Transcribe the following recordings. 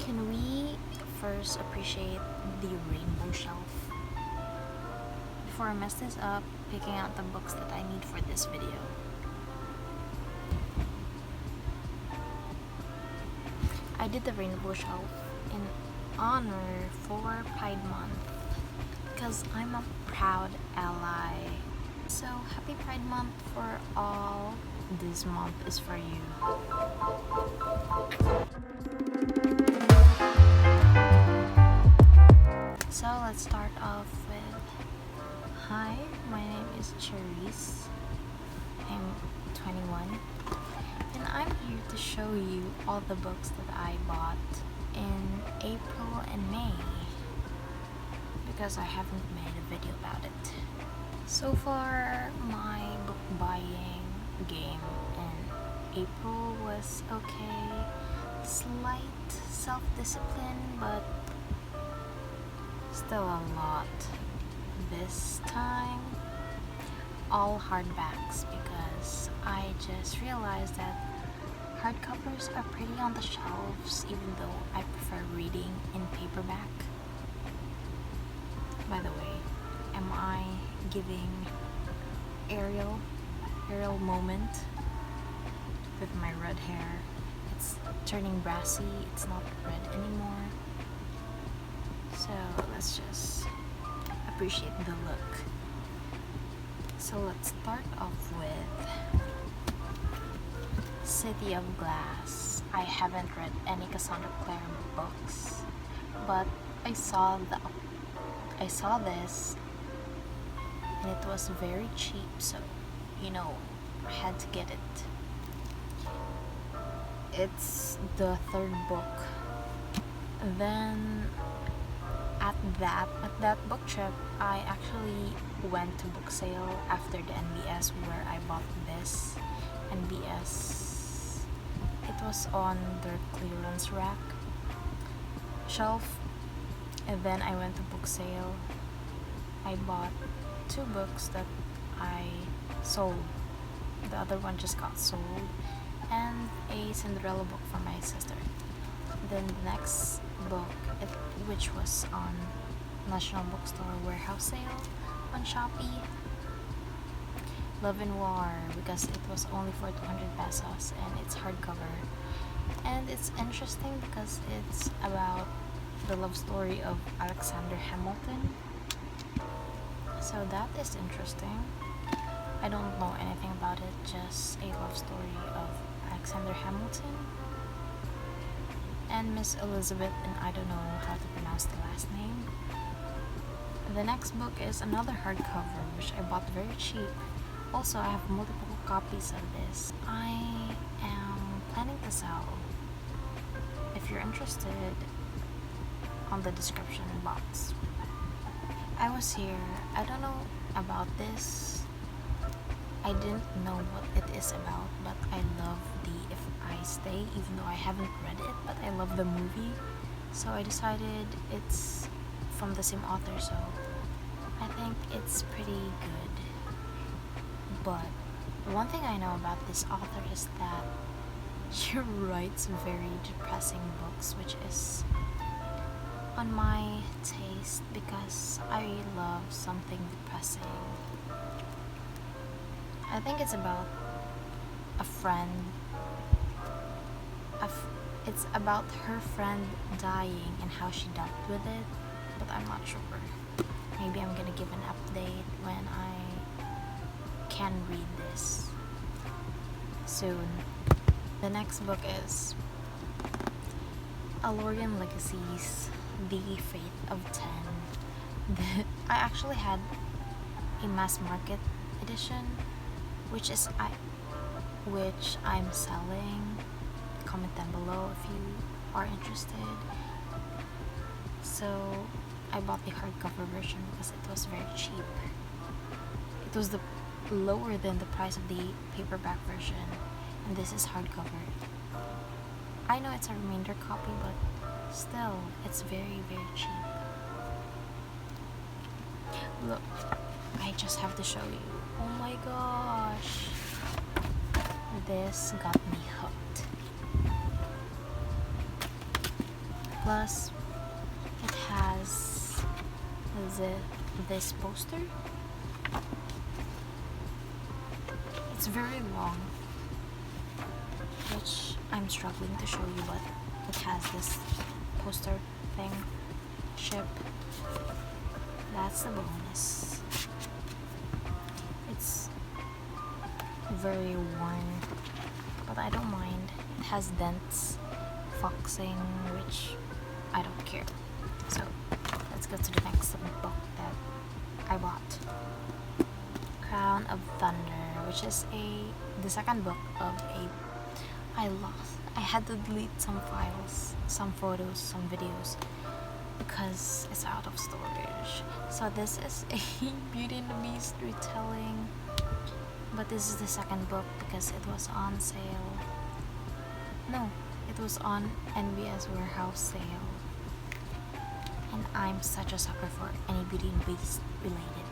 Can we first appreciate the rainbow shelf? Before I mess this up, picking out the books that I need for this video. I did the rainbow shelf in honor for Pride Month because I'm a proud ally. So happy Pride Month for all. This month is for you. So let's start off with, hi, my name is Cherise. I'm 21 and I'm here to show you all the books that I bought in April and May because I haven't made a video about it. So far, my book buying game in April was okay. Slight self-discipline, but still a lot. This time, all hardbacks because I just realized that hardcovers are pretty on the shelves even though I prefer reading in paperback. By the way, am I giving Ariel moment with my red hair? It's turning brassy, it's not red anymore. So let's just appreciate the look. So let's start off with City of Glass. I haven't read any Cassandra Clare books, but I saw this and it was very cheap, so I had to get it. It's the third book. Then at that book trip, I actually went to book sale after the NBS where I bought this. NBS, it was on their clearance rack shelf, and then I went to book sale. I bought 2 books that I sold. The other one just got sold, and a Cinderella book for my sister. Then the next book, which was on National Bookstore warehouse sale on Shopee, Love and War, because it was only for 200 pesos and it's hardcover. And it's interesting because it's about the love story of Alexander Hamilton. So that is interesting. I don't know anything about it, just a love story of Alexander Hamilton and Miss Elizabeth, and I don't know how to pronounce the last name. The next book is another hardcover, which I bought very cheap. Also, I have multiple copies of this. I am planning to sell. If you're interested, on the description box. I was here. I don't know about this. I didn't know what it is about, but I love the If I Stay, even though I haven't read it, but I love the movie. So I decided it's from the same author, so I think it's pretty good. But one thing I know about this author is that she writes very depressing books, which is on my taste because I love something depressing. I think it's about a friend. It's about her friend dying and how she dealt with it, but I'm not sure. Maybe I'm gonna give an update when I can read this soon. The next book is Alorian Legacies, The Fate of 10. I actually had a mass market edition, which I'm selling. Comment down below if you are interested. So I bought the hardcover version because it was very cheap. It was lower than the price of the paperback version, and this is hardcover. I know it's a remainder copy, but still, it's very, very cheap. Look, I just have to show you. Oh my gosh, this got me hooked. Plus, it has this poster. It's very long, which I'm struggling to show you, but it has this poster thing. Ship. That's the bonus. It's very worn, but I don't mind. It has dents, foxing, which I don't care. So let's go to the next book that I bought. Crown of Thunder, which is the second book of I had to delete some files, some photos, some videos, because it's out of storage. So this is a Beauty and the Beast retelling, but this is the second book because it was on sale. No, it was on NBS Warehouse sale, and I'm such a sucker for any Beauty and the Beast related.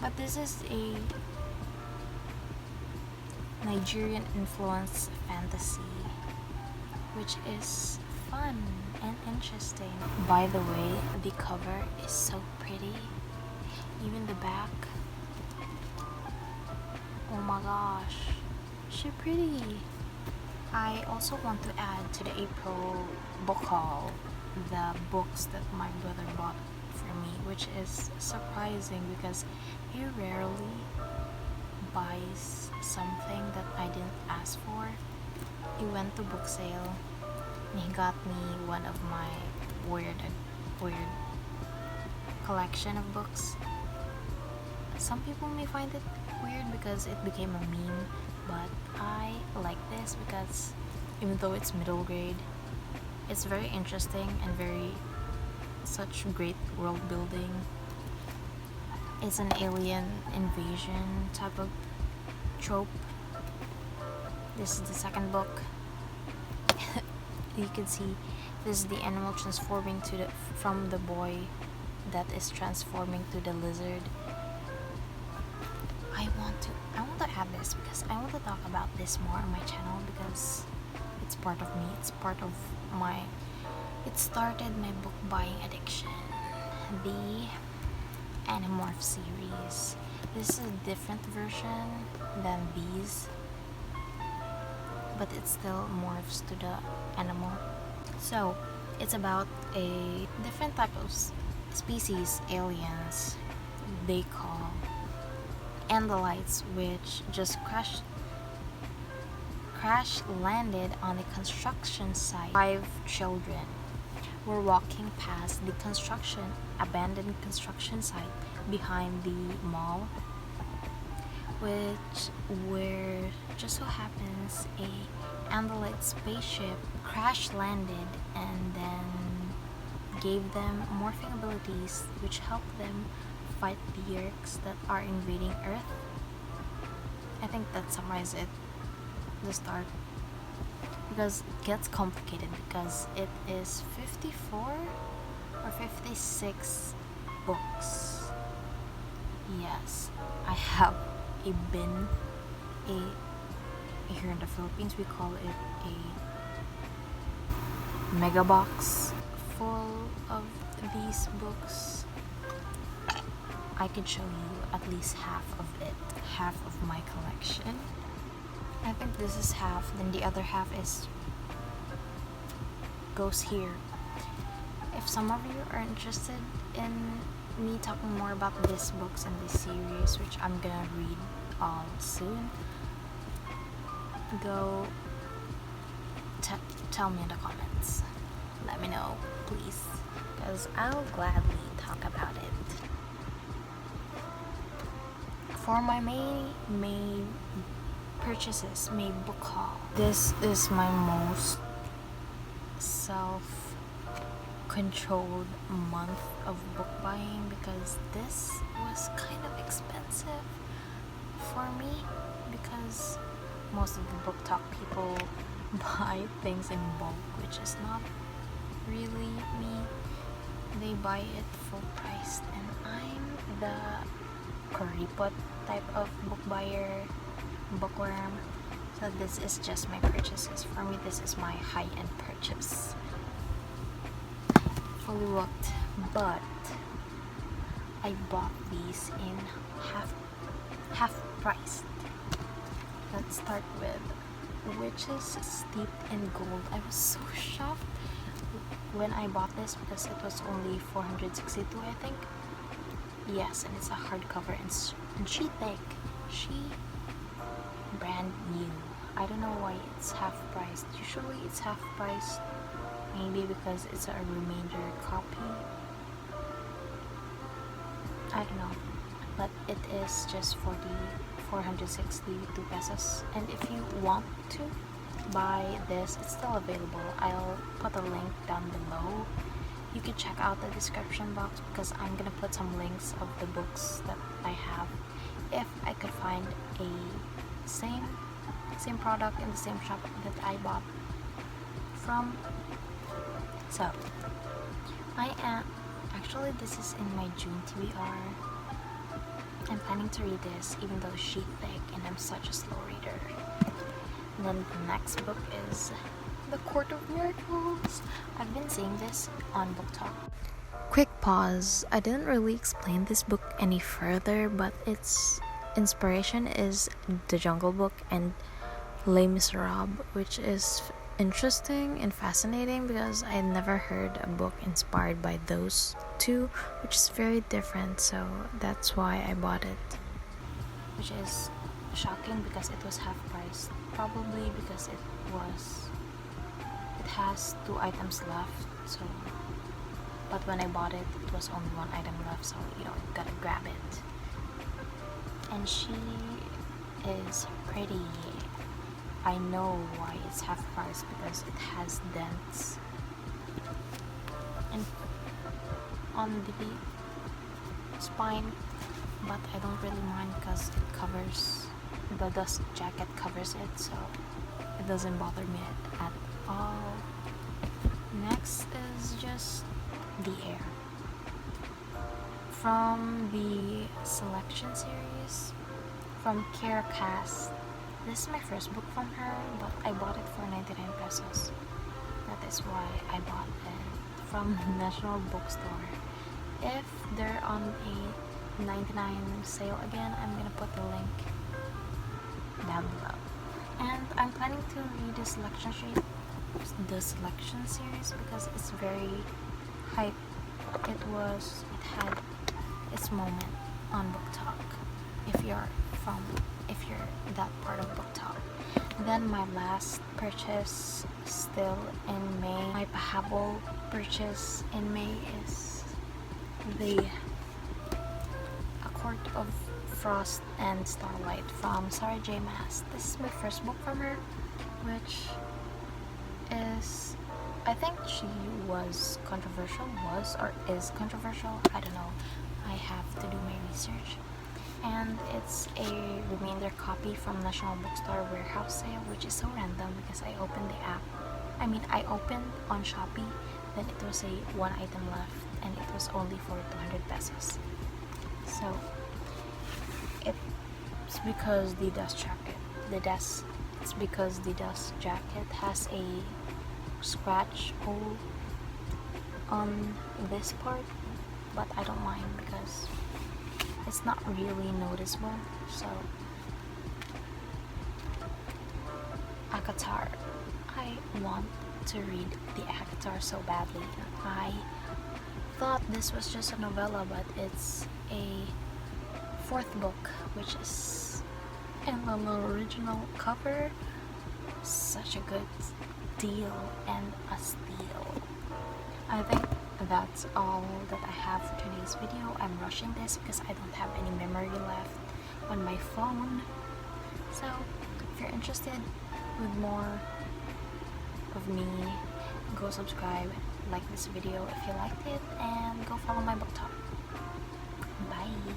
But this is a Nigerian influenced fantasy, which is fun and interesting. By the way, the cover is so pretty. Even the back. Oh my gosh, she's pretty. I also want to add to the April book haul the books that my brother bought for me, which is surprising because he rarely buys something that I didn't ask for. He went to book sale and he got me one of my weird collection of books. Some people may find it weird because it became a meme, but I like this because even though it's middle grade, it's very interesting and very such great world building. It's an alien invasion type of trope. This is the second book. You can see this is the animal transforming from the boy that is transforming to the lizard. I want to add this because I want to talk about this more on my channel because it's part of me. It started my book buying addiction. The Animorph series. This is a different version than these, but it still morphs to the animal. So it's about a different type of species, aliens they call Andalites, which just crash landed on a construction site. 5 children were walking past the abandoned construction site behind the mall, where just so happens a Andalite spaceship crash landed and then gave them morphing abilities which helped them fight the Yerks that are invading Earth. I think that summarizes it, the start, because it gets complicated because it is 54 or 56 books. Yes, I have a bin, here in the Philippines we call it a mega box full of these books. I could show you at least half of it, half of my collection. I think this is half, then the other half goes here. If some of you are interested in me talking more about these books and this series, which I'm gonna read all soon, go tell me in the comments. Let me know, please, because I'll gladly talk about it. For my May purchases, May book haul, this is my most self-controlled month of book buying because this was kind of expensive for me because most of the Booktok people buy things in bulk, which is not really me. They buy it full price, and I'm the curry pot type of book buyer, bookworm. So this is just my purchases. For me, this is my high-end purchase. Fully booked, but I bought these in half price. Let's start with Witches Steeped in Gold. I was so shocked when I bought this because it was only 462, I think. Yes, and it's a hardcover and she thick. She brand new. I don't know why it's half priced. Usually it's half priced, maybe because it's a remainder copy. I don't know, but it is just 462 pesos. And if you want to buy this, it's still available. I'll put a link down below. You can check out the description box because I'm gonna put some links of the books that I have if I could find a same product in the same shop that I bought from. So actually this is in my June TBR. I'm planning to read this even though she's thick and I'm such a slow reader. And then the next book is The Court of Miracles. I've been seeing this on Booktok. Quick pause. I didn't really explain this book any further, but its inspiration is The Jungle Book and Les Miserables, which is interesting and fascinating because I never heard a book inspired by those two, which is very different, so that's why I bought it. Which is shocking because it was half price, probably because it has 2 items left, so but when I bought it, it was only 1 item left, so you gotta grab it. And she is pretty. I know why it's half price because it has dents and on the spine, but I don't really mind because it covers, the dust jacket covers it, so it doesn't bother me at all. Next is just The Air from the selection series from Kara Cass. This is my first book from her, but I bought it for 99 pesos. That is why I bought it from National Bookstore. If they're on a 99 sale again, I'm gonna put the link down below. And I'm planning to read the selection series because it's very hype. It had its moment on Booktok. If you're that part of Booktok. Then my last purchase still in May. My pahabol purchase in May is A Court of Frost and Starlight from Sarah J. Maas. This is my first book from her, which is, I think she was controversial, is controversial, I don't know. I have to do my research. And it's a remainder copy from National Bookstore warehouse sale, which is so random because I opened the app. I opened on Shopee, then it was a 1 item left, and it was only for 200 pesos. So it's because the dust jacket has a scratch hole on this part, but I don't mind because it's not really noticeable. So Akatar, I want to read the Akatar so badly. I thought this was just a novella, but it's a 4th book, which is in an original cover. Such a good deal and a steal. I think that's all that I have for today's video. I'm rushing this because I don't have any memory left on my phone. So if you're interested with more of me, go subscribe, like this video if you liked it, and go follow my Booktok. Bye.